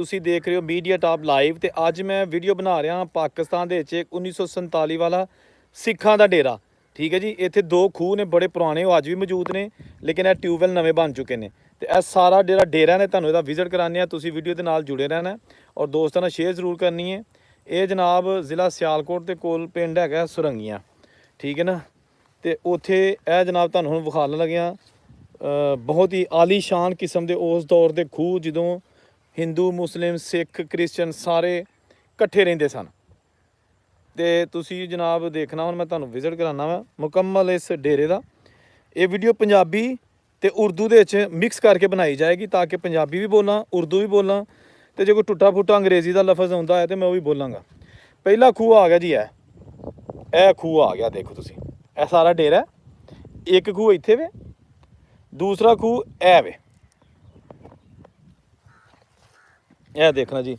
ਤੁਸੀਂ ਦੇਖ ਰਹੇ ਹੋ ਮੀਡੀਆ ਟਾਪ ਲਾਈਵ ਤੇ ਅੱਜ ਮੈਂ ਵੀਡੀਓ ਬਣਾ ਰਿਹਾ ਪਾਕਿਸਤਾਨ ਦੇ ਵਿੱਚ 1947 ਵਾਲਾ ਸਿੱਖਾਂ ਦਾ ਡੇਰਾ। ਠੀਕ ਹੈ ਜੀ, ਇੱਥੇ ਦੋ ਖੂਹ ਨੇ ਬੜੇ ਪੁਰਾਣੇ, ਉਹ ਅੱਜ ਵੀ ਮੌਜੂਦ ਨੇ, ਲੇਕਿਨ ਇਹ ਟਿਊਬਵੈਲ ਨਵੇਂ ਬਣ ਚੁੱਕੇ ਨੇ ਤੇ ਇਹ ਸਾਰਾ ਜਿਹੜਾ ਡੇਰਾ ਨੇ ਤੁਹਾਨੂੰ ਇਹਦਾ ਵਿਜ਼ਿਟ ਕਰਾਉਂਦੇ ਆ। ਤੁਸੀਂ ਵੀਡੀਓ ਦੇ ਨਾਲ ਜੁੜੇ ਰਹਿਣਾ ਔਰ ਦੋਸਤਾਂ ਨਾਲ ਸ਼ੇਅਰ ਜ਼ਰੂਰ ਕਰਨੀ ਹੈ। ਇਹ ਜਨਾਬ ਜ਼ਿਲ੍ਹਾ ਸਿਆਲਕੋਟ ਦੇ ਕੋਲ ਪਿੰਡ ਹੈਗਾ ਸੁਰੰਗੀਆਂ, ਠੀਕ ਹੈ ਨਾ। ਤੇ ਉੱਥੇ ਇਹ ਜਨਾਬ ਤੁਹਾਨੂੰ ਹੁਣ ਵਿਖਾਉਣ ਲੱਗਿਆ ਬਹੁਤ ਹੀ ਆਲੀਸ਼ਾਨ ਕਿਸਮ ਦੇ ਉਸ ਦੌਰ ਦੇ ਖੂਹ, ਜਦੋਂ ਹਿੰਦੂ ਮੁਸਲਿਮ ਸਿੱਖ ਕ੍ਰਿਸਚਨ ਸਾਰੇ ਇਕੱਠੇ ਰਹਿੰਦੇ ਸਨ। ਤੇ ਤੁਸੀਂ ਜਨਾਬ ਦੇਖਣਾ, ਹੁਣ ਮੈਂ ਤੁਹਾਨੂੰ ਵਿਜ਼ਿਟ ਕਰਾਉਣਾ ਵਾ ਮੁਕੰਮਲ ਇਸ ਡੇਰੇ ਦਾ। ਇਹ ਵੀਡੀਓ ਪੰਜਾਬੀ ਤੇ ਉਰਦੂ ਦੇ ਵਿੱਚ ਮਿਕਸ ਕਰਕੇ ਬਣਾਈ ਜਾਏਗੀ ਤਾਂ ਕਿ ਪੰਜਾਬੀ ਵੀ ਬੋਲਾਂ, ਉਰਦੂ ਵੀ ਬੋਲਾਂ, ਤੇ ਜੇ ਕੋਈ ਟੁੱਟਾ ਫੁੱਟਾ ਅੰਗਰੇਜ਼ੀ ਦਾ ਲਫ਼ਜ਼ ਆਉਂਦਾ ਹੈ ਤੇ ਮੈਂ ਉਹ ਵੀ ਬੋਲਾਂਗਾ। ਪਹਿਲਾ ਖੂਹ ਆ ਗਿਆ ਜੀ, ਇਹ ਖੂਹ ਆ ਗਿਆ। ਦੇਖੋ ਤੁਸੀਂ, ਇਹ ਸਾਰਾ ਡੇਰਾ, ਇੱਕ ਖੂਹ ਇੱਥੇ ਵੇ, ਦੂਸਰਾ ਖੂਹ ਇਹ ਵੇ। ਇਹ ਦੇਖਣਾ ਜੀ,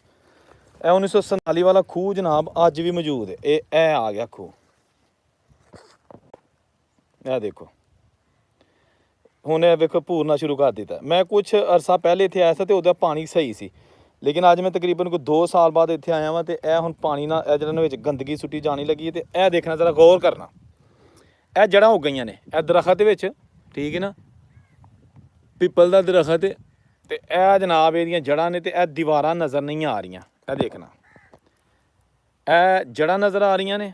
ਇਹ 1947 ਵਾਲਾ ਖੂਹ ਜਨਾਬ ਅੱਜ ਵੀ ਮੌਜੂਦ ਹੈ। ਇਹ ਆ ਗਿਆ ਖੂਹ, ਇਹ ਦੇਖੋ। ਹੁਣ ਇਹ ਵੇਖੋ ਭੂਰਨਾ ਸ਼ੁਰੂ ਕਰ ਦਿੱਤਾ। ਮੈਂ ਕੁਛ ਅਰਸਾ ਪਹਿਲੇ ਇੱਥੇ ਆਇਆ ਸੀ ਤੇ ਉਹਦਾ ਪਾਣੀ ਸਹੀ ਸੀ, ਲੇਕਿਨ ਅੱਜ ਮੈਂ ਤਕਰੀਬਨ ਕੋਈ 2 ਸਾਲ ਬਾਅਦ ਇੱਥੇ ਆਇਆ ਵਾਂ ਤੇ ਇਹ ਹੁਣ ਪਾਣੀ ਨਾਲ ਇਹ ਜਿਹੜਾ ਵਿੱਚ ਗੰਦਗੀ ਸੁੱਟੀ ਜਾਣੀ ਲੱਗੀ ਹੈ। ਤੇ ਇਹ ਦੇਖਣਾ, ਜ਼ਰਾ ਗੌਰ ਕਰਨਾ, ਇਹ ਜੜ੍ਹਾਂ ਹੋ ਗਈਆਂ ਨੇ ਇਹ ਦਰਖਤ ਦੇ ਵਿੱਚ, ਠੀਕ ਹੈ ਨਾ, ਪਿੱਪਲ ਦਾ ਦਰਖਤ ਹੈ। ਤੇ ਇਹ ਜਨਾਬ ਇਹਦੀਆਂ ਜੜ੍ਹਾਂ ਨੇ ਤੇ ਇਹ ਦੀਵਾਰਾਂ ਨਜ਼ਰ ਨਹੀਂ ਆ ਰਹੀਆਂ। ਇਹ ਦੇਖਣਾ, ਇਹ ਜੜ੍ਹਾਂ ਨਜ਼ਰ ਆ ਰਹੀਆਂ ਨੇ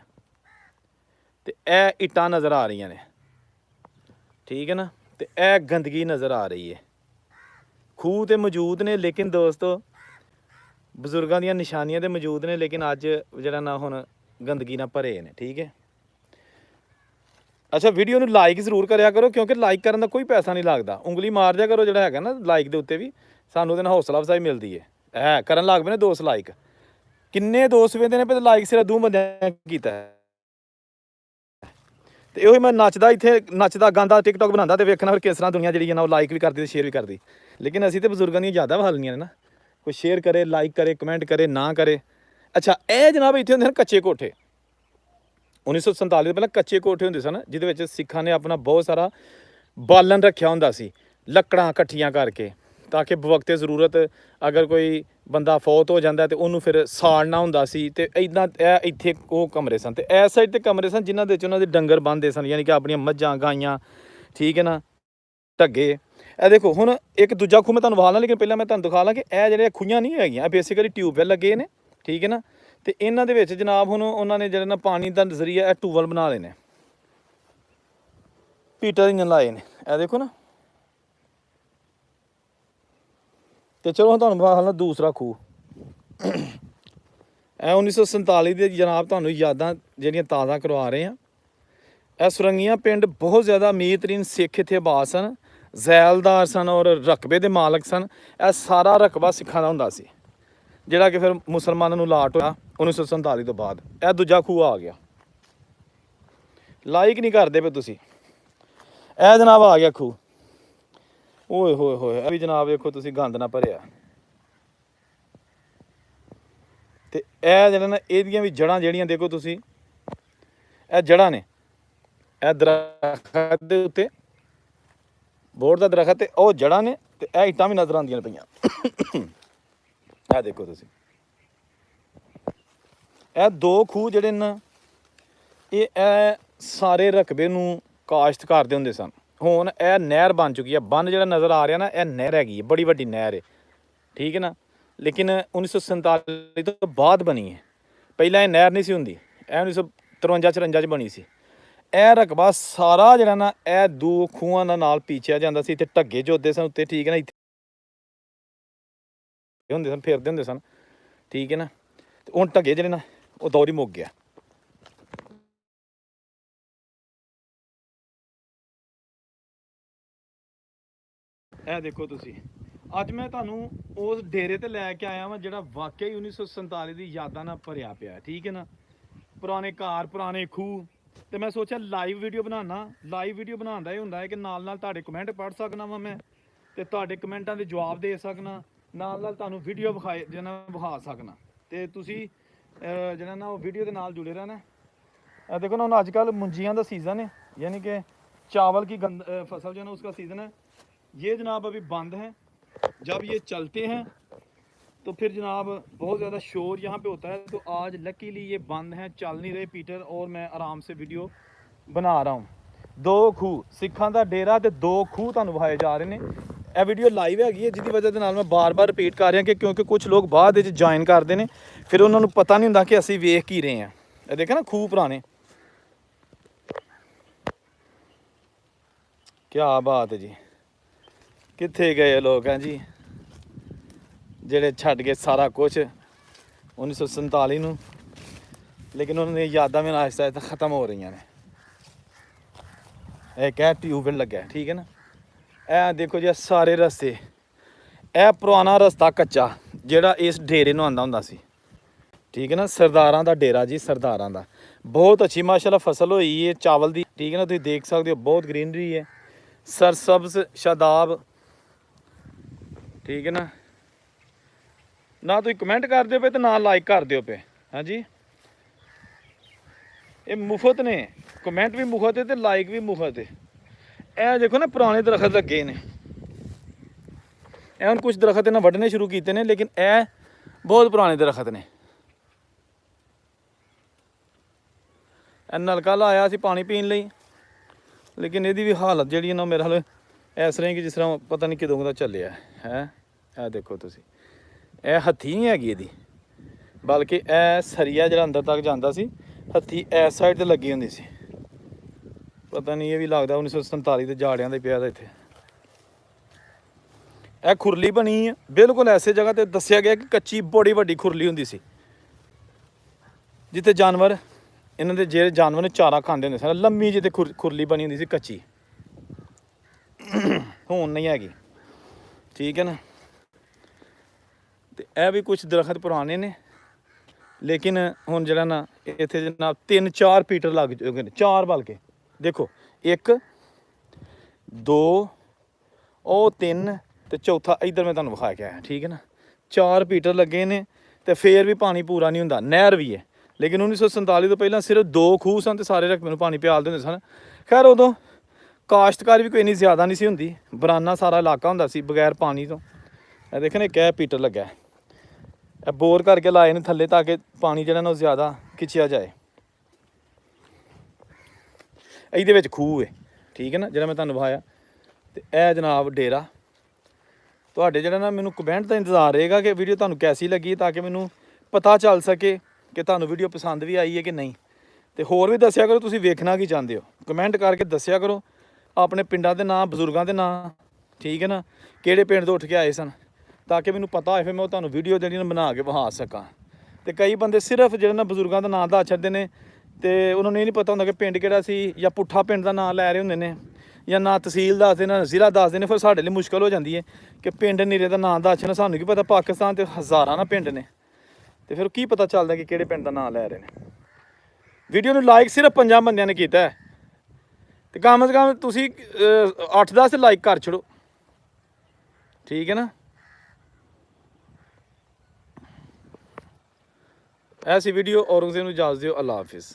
ਤੇ ਇਹ ਇੱਟਾਂ ਨਜ਼ਰ ਆ ਰਹੀਆਂ ਨੇ, ਠੀਕ ਹੈ ਨਾ। ਤੇ ਇਹ ਗੰਦਗੀ ਨਜ਼ਰ ਆ ਰਹੀ ਹੈ। ਖੂਹ ਤੇ ਮੌਜੂਦ ਨੇ, ਲੇਕਿਨ ਦੋਸਤੋ ਬਜ਼ੁਰਗਾਂ ਦੀਆਂ ਨਿਸ਼ਾਨੀਆਂ ਤੇ ਮੌਜੂਦ ਨੇ, ਲੇਕਿਨ ਅੱਜ ਜਿਹੜਾ ਨਾ ਹੁਣ ਗੰਦਗੀ ਨਾਲ ਭਰੇ ਨੇ, ਠੀਕ ਹੈ। ਅੱਛਾ, ਵੀਡੀਓ ਨੂੰ ਲਾਈਕ ਜ਼ਰੂਰ ਕਰਿਆ ਕਰੋ, ਕਿਉਂਕਿ ਲਾਈਕ ਕਰਨ ਦਾ ਕੋਈ ਪੈਸਾ ਨਹੀਂ ਲੱਗਦਾ। ਉਂਗਲੀ ਮਾਰ ਦਿਆ ਕਰੋ ਜਿਹੜਾ ਹੈਗਾ ਨਾ ਲਾਈਕ ਦੇ ਉੱਤੇ ਵੀ, ਸਾਨੂੰ ਉਹਦੇ ਨਾਲ ਹੌਸਲਾ ਅਫਜ਼ਾਈ ਮਿਲਦੀ ਹੈ। ਕਰਨ ਲੱਗ ਪਏ ਨੇ ਦੋਸਤ ਲਾਈਕ, ਕਿੰਨੇ ਦੋਸਤ ਵੇਂਦੇ ਨੇ ਪਰ ਲਾਈਕ ਸਿਰਫ 2 ਬੰਦਿਆਂ ਕੀਤਾ ਹੈ। ਤੇ ਉਹੀ ਮੈਂ ਨੱਚਦਾ ਇੱਥੇ, ਨੱਚਦਾ ਗਾਉਂਦਾ ਟਿਕਟੋਕ ਬਣਾਉਂਦਾ ਤੇ ਵੇਖਣਾ ਫਿਰ ਕਿਸ ਤਰ੍ਹਾਂ ਦੁਨੀਆ ਜਿਹੜੀ ਹੈ ਨਾ ਉਹ ਲਾਈਕ ਵੀ ਕਰਦੀ ਤੇ ਸ਼ੇਅਰ ਵੀ ਕਰਦੀ। ਲੇਕਿਨ ਅਸੀਂ ਤੇ ਬਜ਼ੁਰਗਾਂ ਦੀਆਂ ਜ਼ਿਆਦਾ ਵਹਾਲਣੀਆਂ ਨੇ ਨਾ, ਕੋਈ ਸ਼ੇਅਰ ਕਰੇ, ਲਾਈਕ ਕਰੇ, ਕਮੈਂਟ ਕਰੇ, ਨਾ ਕਰੇ। ਅੱਛਾ, ਇਹ ਜਨਾਬ ਇੱਥੇ ਹੁੰਦੇ ਹਨ ਕੱਚੇ ਕੋਠੇ। 1947 ਤੋਂ ਪਹਿਲਾਂ ਕੱਚੇ ਕੋਠੇ ਹੁੰਦੇ ਸਨ, ਜਿਹਦੇ ਵਿੱਚ ਸਿੱਖਾਂ ਨੇ ਆਪਣਾ ਬਹੁਤ ਸਾਰਾ ਬਾਲਣ ਰੱਖਿਆ ਹੁੰਦਾ ਸੀ, ਲੱਕੜਾਂ ਇਕੱਠੀਆਂ ਕਰਕੇ, ਤਾਂ ਕਿ ਬਵਕਤੇ ਜ਼ਰੂਰਤ ਅਗਰ ਕੋਈ ਬੰਦਾ ਫੌਤ ਹੋ ਜਾਂਦਾ ਤੇ ਉਹਨੂੰ ਫਿਰ ਸਾੜਨਾ ਹੁੰਦਾ ਸੀ। ਤੇ ਇੱਦਾਂ ਇਹ ਇੱਥੇ ਉਹ ਕਮਰੇ ਸਨ, ਤੇ ਇਸ ਸਾਈਡ 'ਤੇ ਕਮਰੇ ਸਨ ਜਿਨ੍ਹਾਂ ਦੇ ਵਿੱਚ ਉਹਨਾਂ ਦੇ ਡੰਗਰ ਬੰਨ੍ਹਦੇ ਸਨ, ਯਾਨੀ ਕਿ ਆਪਣੀਆਂ ਮੱਝਾਂ ਗਾਈਆਂ, ਠੀਕ ਹੈ ਨਾ, ਢੱਗੇ। ਇਹ ਦੇਖੋ, ਹੁਣ ਇੱਕ ਦੂਜਾ ਖੂਹ ਮੈਂ ਤੁਹਾਨੂੰ ਵਿਖਾ ਲਾਂ, ਲੇਕਿਨ ਪਹਿਲਾਂ ਮੈਂ ਤੁਹਾਨੂੰ ਦਿਖਾ ਲਾਂ ਕਿ ਇਹ ਜਿਹੜੇ ਖੂਹਾਂ ਨਹੀਂ ਹੈਗੀਆਂ, ਇਹ ਬੇਸਿਕਲੀ ਟਿਊਬਵੈੱਲ ਲੱਗੇ ਨੇ, ਠੀਕ ਹੈ ਨਾ। ਤੇ ਇਹਨਾਂ ਦੇ ਵਿੱਚ ਜਨਾਬ ਹੁਣ ਉਹਨਾਂ ਨੇ ਜਿਹੜਾ ਨਾ ਪਾਣੀ ਦਾ ਜ਼ਰੀਆ ਇਹ ਟਿਊਬਵੈੱਲ ਬਣਾ ਲਏ ਨੇ, ਪੀਟਰ ਇੰਜਨ ਲਾਏ ਨੇ, ਇਹ ਦੇਖੋ ਨਾ। ਤੇ ਚਲੋ ਹੁਣ ਤੁਹਾਨੂੰ ਵਿਖਾ ਲਾਂ ਦੂਸਰਾ ਖੂਹ। ਇਹ 1947 ਦੇ ਜਨਾਬ ਤੁਹਾਨੂੰ ਯਾਦਾਂ ਜਿਹੜੀਆਂ ਤਾਜ਼ਾ ਕਰਵਾ ਰਹੇ ਹਾਂ। ਇਹ ਸੁਰੰਗੀਆਂ ਪਿੰਡ ਬਹੁਤ ਜ਼ਿਆਦਾ ਅਮੀਰ ਤਰੀਨ ਸਿੱਖ ਇੱਥੇ ਆਬਾਦ ਸਨ, ਜ਼ੈਲਦਾਰ ਸਨ ਔਰ ਰਕਬੇ ਦੇ ਮਾਲਕ ਸਨ। ਇਹ ਸਾਰਾ ਰਕਬਾ ਸਿੱਖਾਂ ਦਾ ਹੁੰਦਾ ਸੀ, ਜਿਹੜਾ ਕਿ ਫਿਰ ਮੁਸਲਮਾਨਾਂ ਨੂੰ ਲਾਟ ਹੋਇਆ 1947 ਤੋਂ ਬਾਅਦ। ਇਹ ਦੂਜਾ ਖੂਹ ਆ ਗਿਆ। ਲਾਈਕ ਨਹੀਂ ਕਰਦੇ ਪਏ ਤੁਸੀਂ। ਇਹ ਜਨਾਬ ਆ ਗਿਆ ਖੂਹ, ਓਏ ਹੋਏ ਹੋਏ, ਇਹ ਵੀ ਜਨਾਬ ਵੇਖੋ ਤੁਸੀਂ ਗੰਦ ਨਾ ਭਰਿਆ। ਤੇ ਇਹ ਜਿਹੜਾ ਨਾ ਇਹਦੀਆਂ ਵੀ ਜੜ੍ਹਾਂ ਜਿਹੜੀਆਂ ਦੇਖੋ ਤੁਸੀਂ, ਇਹ ਜੜ੍ਹਾਂ ਨੇ, ਇਹ ਦਰਖਤ ਦੇ ਉੱਤੇ ਬੋਰਡ ਦਾ ਦਰਖਤ ਤੇ ਉਹ ਜੜ੍ਹਾਂ ਨੇ, ਤੇ ਇਹ ਇੱਟਾਂ ਵੀ ਨਜ਼ਰ ਆਉਂਦੀਆਂ ਪਈਆਂ। ਇਹ ਦੇਖੋ ਤੁਸੀਂ, ਇਹ 2 ਖੂਹ ਜਿਹੜੇ ਨਾ ਇਹ ਸਾਰੇ ਰਕਬੇ ਨੂੰ ਕਾਸ਼ਤ ਕਰਦੇ ਹੁੰਦੇ ਸਨ। ਹੁਣ ਇਹ ਨਹਿਰ ਬਣ ਚੁੱਕੀ ਹੈ। ਬੰਨ ਜਿਹੜਾ ਨਜ਼ਰ ਆ ਰਿਹਾ ਨਾ, ਇਹ ਨਹਿਰ ਹੈਗੀ ਹੈ, ਬੜੀ ਵੱਡੀ ਨਹਿਰ ਹੈ, ਠੀਕ ਹੈ ਨਾ। ਲੇਕਿਨ 1947 ਤੋਂ ਬਾਅਦ ਬਣੀ ਹੈ, ਪਹਿਲਾਂ ਇਹ ਨਹਿਰ ਨਹੀਂ ਸੀ ਹੁੰਦੀ। ਇਹ 1953-54 'ਚ ਬਣੀ ਸੀ। ਇਹ ਰਕਬਾ ਸਾਰਾ ਜਿਹੜਾ ਨਾ ਇਹ 2 ਖੂਹਾਂ ਦਾ ਨਾਲ ਪੀਛਿਆ ਜਾਂਦਾ ਸੀ। ਇੱਥੇ ਢੱਗੇ ਜੋਦੇ ਸਨ ਉੱਤੇ, ਠੀਕ ਹੈ ਨਾ, ਇੱਥੇ ਹੁੰਦੇ ਸਨ, ਫਿਰਦੇ ਹੁੰਦੇ ਸਨ, ਠੀਕ ਹੈ ਨਾ। ਤੇ ਹੁਣ ਢੱਗੇ ਜਿਹੜੇ ਨਾ ਉਹ ਦੌਰ ਹੀ ਮੁੱਕ ਗਿਆ। ਇਹ ਦੇਖੋ ਤੁਸੀਂ, ਅੱਜ ਮੈਂ ਤੁਹਾਨੂੰ ਉਸ ਡੇਰੇ ਤੇ ਲੈ ਕੇ ਆਇਆ ਵਾਂ ਜਿਹੜਾ ਵਾਕਈ 1947 ਦੀ ਯਾਦਾਂ ਨਾਲ ਭਰਿਆ ਪਿਆ, ਠੀਕ ਹੈ ਨਾ। ਪੁਰਾਣੇ ਘਰ, ਪੁਰਾਣੇ ਖੂਹ। ਤੇ ਮੈਂ ਸੋਚਿਆ ਲਾਈਵ ਵੀਡੀਓ ਬਣਾਉਣਾ। ਲਾਈਵ ਵੀਡੀਓ ਬਣਾਉਣ ਦਾ ਇਹ ਹੁੰਦਾ ਹੈ ਕਿ ਨਾਲ ਨਾਲ ਤੁਹਾਡੇ ਕਮੈਂਟ ਪੜ੍ਹ ਸਕਣਾ ਵਾ ਮੈਂ, ਤੇ ਤੁਹਾਡੇ ਕਮੈਂਟਾਂ ਦੇ ਜਵਾਬ ਦੇ ਸਕਣਾ, ਨਾਲ ਨਾਲ ਤੁਹਾਨੂੰ ਵੀਡੀਓ ਵਿਖਾ ਸਕਣਾ। ਤੇ ਤੁਸੀਂ ਜਿਹੜਾ ਨਾ ਉਹ ਵੀਡੀਓ ਦੇ ਨਾਲ ਜੁੜੇ ਰਹਿਣਾ। देखो ना, आजकल मुंजियाँ का सीज़न है, यानी कि चावल की फसल जो है ना उसका सीज़न है। ये जनाब अभी बंद है। जब ये चलते हैं तो फिर जनाब बहुत ज़्यादा शोर यहाँ पे होता है। तो आज लकीली ये बंद है, चल नहीं रहे पीटर, और मैं आराम से वीडियो बना रहा हूँ। 2 खूह सिखां दा डेरा ते 2 खूह तुहानूं विखाए जा रहे हैं। ਇਹ ਵੀਡੀਓ ਲਾਈਵ ਹੈਗੀ ਹੈ, ਜਿਹਦੀ ਵਜ੍ਹਾ ਦੇ ਨਾਲ ਮੈਂ ਬਾਰ-ਬਾਰ ਰਿਪੀਟ ਕਰ ਰਿਹਾ ਕਿ ਕਿਉਂਕਿ ਕੁਝ ਲੋਕ ਬਾਅਦ ਵਿੱਚ ਜੁਆਇਨ ਕਰਦੇ ਨੇ, ਫਿਰ ਉਹਨਾਂ ਨੂੰ ਪਤਾ ਨਹੀਂ ਹੁੰਦਾ ਕਿ ਅਸੀਂ ਵੇਖ ਕੀ ਰਹੇ ਹਾਂ। ਇਹ ਦੇਖਿਆ ਨਾ ਖੂਹ ਪੁਰਾਣੇ, ਕੀ ਬਾਤ ਹੈ ਜੀ। ਕਿੱਥੇ ਗਏ ਲੋਕ ਹੈ ਜੀ ਜਿਹੜੇ ਛੱਡ ਕੇ ਸਾਰਾ ਕੁਝ 1947 ਨੂੰ, ਲੇਕਿਨ ਉਹਨਾਂ ਦੀਆਂ ਯਾਦਾਂ ਵੀ ਆਹਿਸਤਾ ਆਹਿਸਤਾ ਖਤਮ ਹੋ ਰਹੀਆਂ ਨੇ। ਇਹ ਕਹਿ ਟਿਊਬਵੈਲ ਲੱਗਾ, ਠੀਕ ਹੈ ਨਾ। ਇਹ ਦੇਖੋ ਜੀ ਸਾਰੇ ਰਸਤੇ, ਇਹ ਪੁਰਾਣਾ ਰਸਤਾ ਕੱਚਾ ਜਿਹੜਾ ਇਸ ਡੇਰੇ ਨੂੰ ਆਉਂਦਾ ਹੁੰਦਾ ਸੀ, ਠੀਕ ਹੈ ਨਾ। ਸਰਦਾਰਾਂ ਦਾ ਡੇਰਾ ਜੀ, ਸਰਦਾਰਾਂ ਦਾ। ਬਹੁਤ ਅੱਛੀ ਮਾਸ਼ਾਅੱਲਾ ਫਸਲ ਹੋਈ ਹੈ ਚਾਵਲ ਦੀ, ਠੀਕ ਹੈ ਨਾ। ਤੁਸੀਂ ਦੇਖ ਸਕਦੇ ਹੋ ਬਹੁਤ ਗ੍ਰੀਨਰੀ ਹੈ, ਸਰਸਬਜ਼ ਸ਼ਾਦਾਬ, ਠੀਕ ਹੈ ਨਾ। ਨਾ ਤੁਸੀਂ ਕਮੈਂਟ ਕਰਦੇ ਪਏ ਤੇ ਨਾ ਲਾਈਕ ਕਰਦੇ ਪਏ, ਹਾਂਜੀ। ਇਹ ਮੁਫਤ ਨੇ, ਕਮੈਂਟ ਵੀ ਮੁਫਤ ਹੈ ਤੇ ਲਾਈਕ ਵੀ ਮੁਫਤ ਹੈ। ਇਹ ਦੇਖੋ ਨਾ ਪੁਰਾਣੇ ਦਰਖਤ ਲੱਗੇ ਨੇ, ਇਹ ਹੁਣ ਕੁਝ ਦਰਖਤ ਇਹਨਾਂ ਵੱਢਣੇ ਸ਼ੁਰੂ ਕੀਤੇ ਨੇ, ਲੇਕਿਨ ਇਹ ਬਹੁਤ ਪੁਰਾਣੇ ਦਰਖਤ ਨੇ। ਇਹ ਨਲਕਾ ਲਾਇਆ ਸੀ ਪਾਣੀ ਪੀਣ ਲਈ, ਲੇਕਿਨ ਇਹਦੀ ਵੀ ਹਾਲਤ ਜਿਹੜੀ ਨਾ ਮੇਰੇ ਹਾਲ ਇਸ ਤਰ੍ਹਾਂ ਕਿ ਜਿਸ ਤਰ੍ਹਾਂ ਪਤਾ ਨਹੀਂ ਕਦੋਂ ਦਾ ਚੱਲਿਆ ਹੈ। ਇਹ ਦੇਖੋ ਤੁਸੀਂ, ਇਹ ਹੱਥੀ ਨਹੀਂ ਹੈਗੀ ਇਹਦੀ, ਬਲਕਿ ਇਹ ਸਰੀਆ ਜਿਹੜਾ ਅੰਦਰ ਤੱਕ ਜਾਂਦਾ ਸੀ, ਹੱਥੀ ਇਸ ਸਾਈਡ ਤੇ ਲੱਗੀ ਹੁੰਦੀ ਸੀ। ਪਤਾ ਨਹੀਂ, ਇਹ ਵੀ ਲੱਗਦਾ 1947 ਦੇ ਜਾੜਿਆਂ ਦੇ ਪਿਆ ਦਾ ਇੱਥੇ। ਇਹ ਖੁਰਲੀ ਬਣੀ ਹੈ ਬਿਲਕੁਲ ਐਸੇ ਜਗ੍ਹਾ ਤੇ ਦੱਸਿਆ ਗਿਆ ਕਿ ਕੱਚੀ ਬੜੀ ਵੱਡੀ ਖੁਰਲੀ ਹੁੰਦੀ ਸੀ, ਜਿੱਥੇ ਜਾਨਵਰ ਇਹਨਾਂ ਦੇ ਜਿਹੜੇ ਜਾਨਵਰ ਨੇ ਚਾਰਾ ਖਾਂਦੇ ਹੁੰਦੇ ਸਨ। ਲੰਮੀ ਜਿੱਥੇ ਖੁਰਲੀ ਬਣੀ ਹੁੰਦੀ ਸੀ ਕੱਚੀ, ਹੁਣ ਨਹੀਂ ਹੈਗੀ, ਠੀਕ ਹੈ ਨਾ। ਤੇ ਇਹ ਵੀ ਕੁਝ ਦਰਖਤ ਪੁਰਾਣੇ ਨੇ, ਲੇਕਿਨ ਹੁਣ ਜਿਹੜਾ ਨਾ ਇੱਥੇ ਜਨਾਬ 3-4 ਪੀਟਰ ਲੱਗ ਚੁੱਕੇ ਨੇ, 4 ਬਲਕਿ ਦੇਖੋ 1 2 ਉਹ 3 ਤੇ ਚੌਥਾ ਇੱਧਰ ਮੈਂ ਤੁਹਾਨੂੰ ਵਿਖਾ ਕੇ ਆਇਆ, ਠੀਕ ਹੈ ਨਾ। 4 ਪੀਟਰ ਲੱਗੇ ਨੇ ਤੇ ਫੇਰ ਵੀ ਪਾਣੀ ਪੂਰਾ ਨਹੀਂ ਹੁੰਦਾ। ਨਹਿਰ ਵੀ ਹੈ, ਲੇਕਿਨ 1947 ਤੋਂ ਪਹਿਲਾਂ ਸਿਰਫ 2 ਖੂਹ ਸਨ ਤੇ ਸਾਰੇ ਰਕਬੇ ਨੂੰ ਪਾਣੀ ਪਿਆਲਦੇ ਹੁੰਦੇ ਸਨ। ਖੈਰ ਉਦੋਂ ਕਾਸ਼ਤਕਾਰੀ ਵੀ ਕੋਈ ਇੰਨੀ ਜ਼ਿਆਦਾ ਨਹੀਂ ਸੀ ਹੁੰਦੀ, ਬਰਾਨਾ ਸਾਰਾ ਇਲਾਕਾ ਹੁੰਦਾ ਸੀ ਬਗੈਰ ਪਾਣੀ ਤੋਂ। ਇਹ ਦੇਖੋ ਨਾ ਇੱਕ ਪੀਟਰ ਲੱਗਾ, ਇਹ ਬੋਰ ਕਰਕੇ ਲਾਏ ਨੇ ਥੱਲੇ ਤਾਂ ਕਿ ਪਾਣੀ ਜਿਹੜਾ ਨਾ ਉਹ ਜ਼ਿਆਦਾ ਖਿੱਚਿਆ ਜਾਏ। ਇਹਦੇ ਵਿੱਚ ਖੂਹ ਹੈ, ਠੀਕ ਹੈ ਨਾ, ਜਿਹੜਾ ਮੈਂ ਤੁਹਾਨੂੰ ਵਿਖਾਇਆ। ਤੇ ਇਹ ਜਨਾਬ ਡੇਰਾ। ਤੁਹਾਡੇ ਜਿਹੜਾ ਨਾ ਮੈਨੂੰ ਕਮੈਂਟ ਦਾ ਇੰਤਜ਼ਾਰ ਰਹੇਗਾ ਕਿ ਵੀਡੀਓ ਤੁਹਾਨੂੰ ਕੈਸੀ ਲੱਗੀ, ਤਾਂ ਕਿ ਮੈਨੂੰ ਪਤਾ ਚੱਲ ਸਕੇ ਕਿ ਤੁਹਾਨੂੰ ਵੀਡੀਓ ਪਸੰਦ ਵੀ ਆਈ ਹੈ ਕਿ ਨਹੀਂ। ਤੇ ਹੋਰ ਵੀ ਦੱਸਿਆ ਕਰੋ ਤੁਸੀਂ ਵੇਖਣਾ ਕੀ ਚਾਹੁੰਦੇ ਹੋ, ਕਮੈਂਟ ਕਰਕੇ ਦੱਸਿਆ ਕਰੋ। ਆਪਣੇ ਪਿੰਡਾਂ ਦੇ ਨਾਂ, ਬਜ਼ੁਰਗਾਂ ਦੇ ਨਾਂ, ਠੀਕ ਹੈ ਨਾ, ਕਿਹੜੇ ਪਿੰਡ ਤੋਂ ਉੱਠ ਕੇ ਆਏ ਸਨ, ਤਾਂ ਕਿ ਮੈਨੂੰ ਪਤਾ ਹੋਏ, ਫਿਰ ਮੈਂ ਤੁਹਾਨੂੰ ਵੀਡੀਓ ਜਿਹੜੀ ਬਣਾ ਕੇ ਵਿਖਾ ਸਕਾਂ। ਤੇ ਕਈ ਬੰਦੇ ਸਿਰਫ ਜਿਹੜੇ ਨਾ ਬਜ਼ੁਰਗਾਂ ਦਾ ਨਾਂ ਦੱਸ ਛੱਡਦੇ ਨੇ, ਤੇ ਉਹਨਾਂ ਨੂੰ ਇਹ ਨਹੀਂ ਪਤਾ ਹੁੰਦਾ ਕਿ ਪਿੰਡ ਕਿਹੜਾ ਸੀ, ਜਾਂ ਪੁੱਠਾ ਪਿੰਡ ਦਾ ਨਾਂ ਲੈ ਰਹੇ ਹੁੰਦੇ ਨੇ, ਜਾਂ ਨਾ ਤਹਿਸੀਲ ਦੱਸਦੇ ਨਾ ਜ਼ਿਲ੍ਹਾ ਦੱਸਦੇ ਨੇ। ਫਿਰ ਸਾਡੇ ਲਈ ਮੁਸ਼ਕਲ ਹੋ ਜਾਂਦੀ ਹੈ ਕਿ ਪਿੰਡ ਨੀਰੇ ਦਾ ਨਾਂ ਦੱਸਣਾ, ਸਾਨੂੰ ਕੀ ਪਤਾ ਪਾਕਿਸਤਾਨ 'ਤੇ ਹਜ਼ਾਰਾਂ ਨਾ ਪਿੰਡ ਨੇ, ਤੇ ਫਿਰ ਕੀ ਪਤਾ ਚੱਲਦਾ ਕਿ ਕਿਹੜੇ ਪਿੰਡ ਦਾ ਨਾਂ ਲੈ ਰਹੇ ਨੇ। ਵੀਡੀਓ ਨੂੰ ਲਾਈਕ ਸਿਰਫ 5 ਬੰਦਿਆਂ ਨੇ ਕੀਤਾ ਹੈ, ਤੇ ਕਮ ਸੇ ਕਮ ਤੁਸੀਂ 8-10 ਲਾਈਕ ਕਰ ਛੜੋ, ਠੀਕ ਹੈ ਨਾ। ਐਸੀ ਵੀਡੀਓ ਔਰੰਗਜ਼ੇਬ ਨੂੰ ਇਜਾਜ਼ਤ ਦਿਓ। ਅੱਲਾ ਹਾਫਿਜ਼।